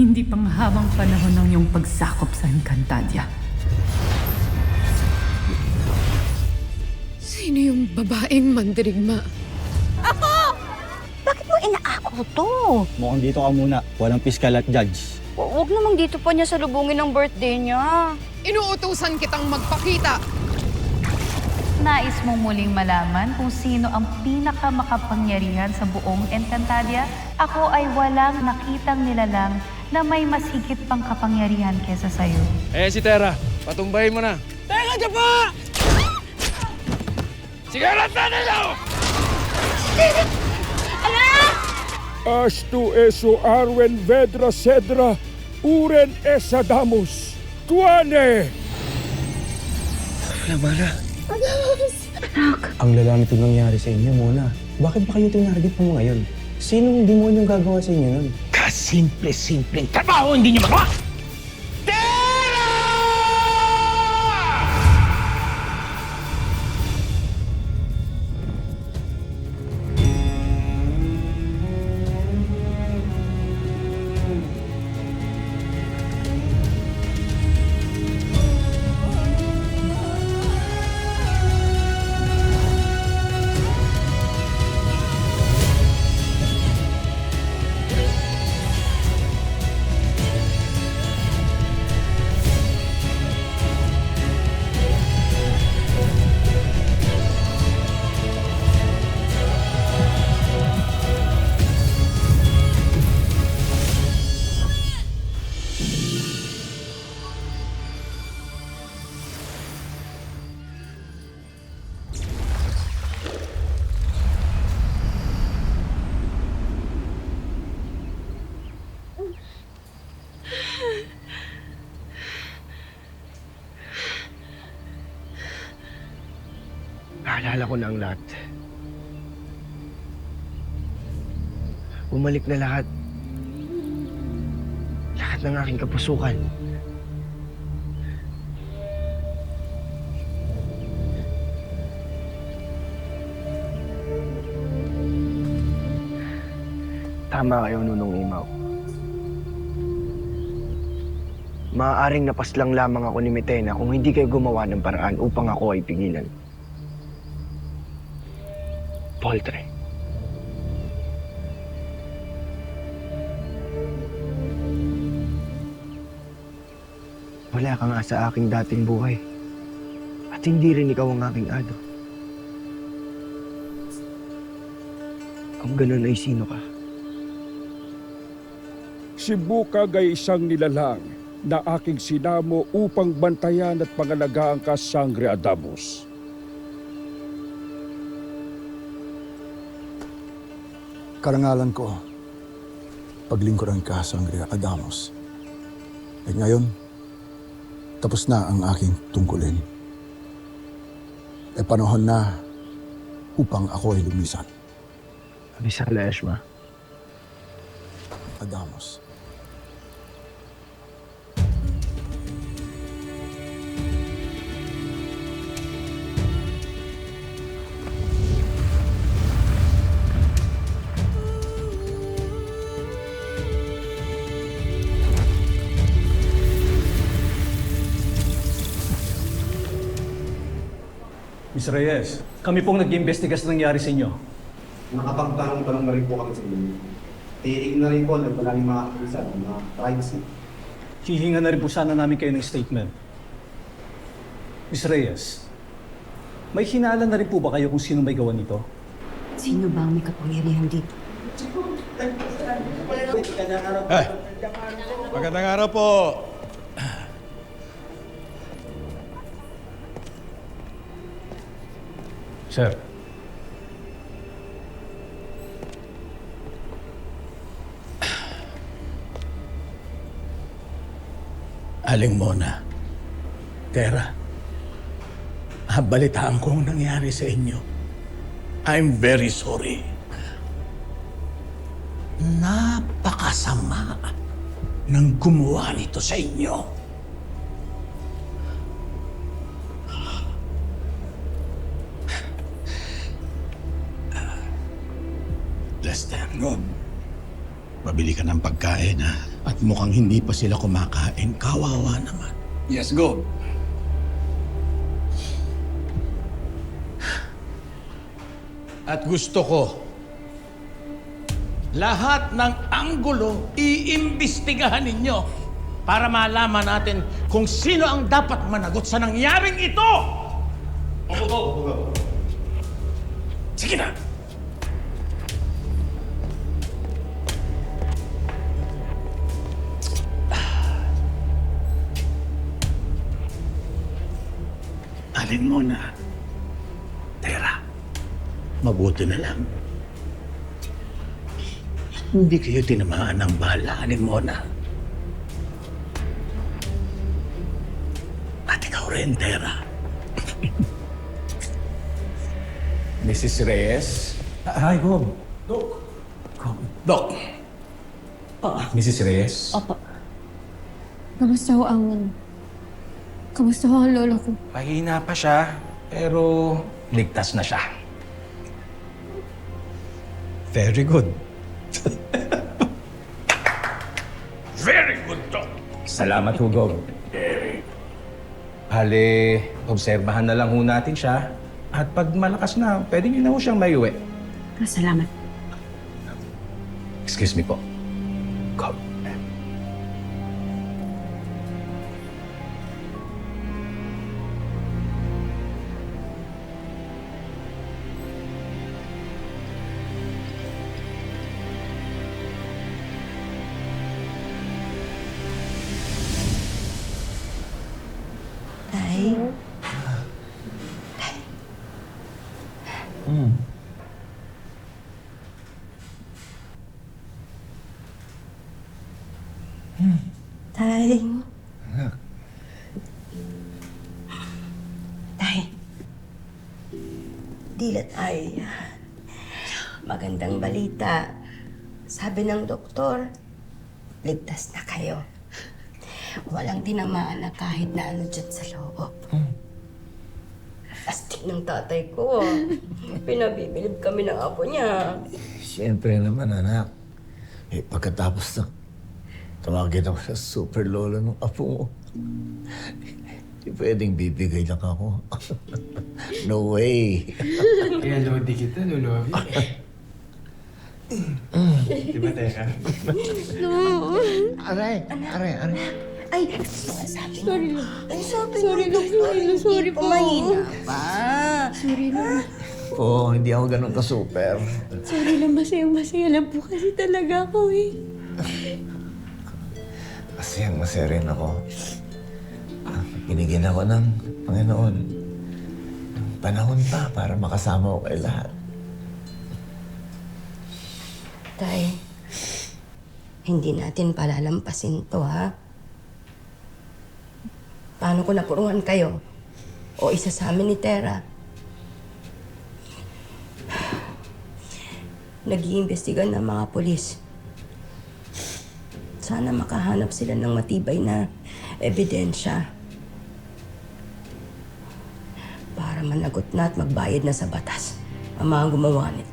Hindi pang habang panahon ng iyong pagsakop sa Encantadia. Sino yung babaeng mandirigma? Bakit mo inaako to? Mukhang dito ka muna. Walang piskal at judge. Huwag namang dito pa niya salubungin ng birthday niya. Inuutusan kitang magpakita. Nais mong muling malaman kung sino ang pinakamakapangyarihan sa buong Encantadia? Ako ay walang nakitang nilalang na may mas higit pang kapangyarihan kesa sa'yo. Si Terra, patumbahin mo na. Teka dyan pa! Sigarat na nila! Astu eso arwen vedra cedra, uren esa damus, tuane! Ang lala nito nangyari sa inyo, Mona. Bakit ba kayo tinarget mo ngayon? Sinong demonyong gagawa sa inyo nun? Kasimple-simpleng trabaho hindi niyo magawa! Naalala ko na ang lahat. Bumalik na lahat. Lahat ng aking kapusukan. Tama kayo, Nunong Imaw. Maaaring napaslang lamang ako ni Metena kung hindi kayo gumawa ng paraan upang ako ay pigilan. Poltre. Wala ka nga sa aking dating buhay. At hindi rin ikaw ang aking ado. Kung ganun ay sino ka? Si Bukag ay isang nilalang na aking sinamo upang bantayan at pangalagaan ka, Sangre Adamus. Karangalan ko, paglingkuran ka, Sangre Adamus. At ngayon, tapos na ang aking tungkulin. E panahon na upang ako ay lumisan. Abisala, Eshma. Adamus. Miss Reyes, kami pong nag-iimbestiga sa nangyari sa inyo. Nakapagtanong-tanong na rin po kami sa inyo. Tiignan na rin po na maraming mga kapisan, mga privacy. Hihinga na rin po sana namin kayo ng statement. Miss Reyes, may hinala na rin po ba kayo kung sino may gawa nito? Sino ba ang may kapangyarihan dito? Magandang araw po. Sir. Aling Mona, Terra, balitaan ko ang nangyari sa inyo. I'm very sorry. Napakasama ng gumawa nito sa inyo. Lester, Pabili ka ng pagkain, ha? At mukhang hindi pa sila kumakain. Kawawa naman. Yes, go. At gusto ko, lahat ng anggulo iimbestigahan ninyo para malaman natin kung sino ang dapat managot sa nangyaring ito! Sige na! Alin mo na, Tera. Mabuti na lang. Hindi kayo tinamaan ng bala, Alin mo na. At ikaw rin, Tera. Mrs. Reyes? Hi, Gob. Dok. Mrs. Reyes? Opo. Kamusta ho ang lolo ko? Mahina pa siya, pero ligtas na siya. Very good. Very good, Doc. Salamat, Hugo. Hali, obserbahan na lang ho natin siya. At pag malakas na, pwede niyo na ho siyang maiuwi. Salamat. Excuse me po. Go. Tay. Tay. Dilat ay magandang balita. Sabi ng doktor, ligtas na kayo. Walang tinamaan na kahit na ano dyan sa loob. Astig ng tatay ko. Pinabibilib kami ng apo niya. Siyempre naman, anak. Pagkatapos na tawagin ako sa super lolo ng apo mo. Hindi pwedeng bibigay lang ako. No way. Kaya lodi kita, lolo. Diba, Teka? Aray. Ay, sabi sorry lang. Ay, sorry lang. Sorry po. Mahina pa. Sorry lang. Oo, hindi ako ganun ka-super. Sorry lang, masayang-masaya lang po kasi talaga ako eh. Masayang-masaya rin ako. Binigyan ako ng Panginoon ng panahon pa para makasama ko kay lahat. Tay, hindi natin palalampasin to, ha? Paano ko napuruhan kayo? O isa sa amin ni Tera? Nag-iimbestiga ng mga pulis. Sana makahanap sila ng matibay na ebidensya para managot na at magbayad na sa batas ang mga gumawa nito.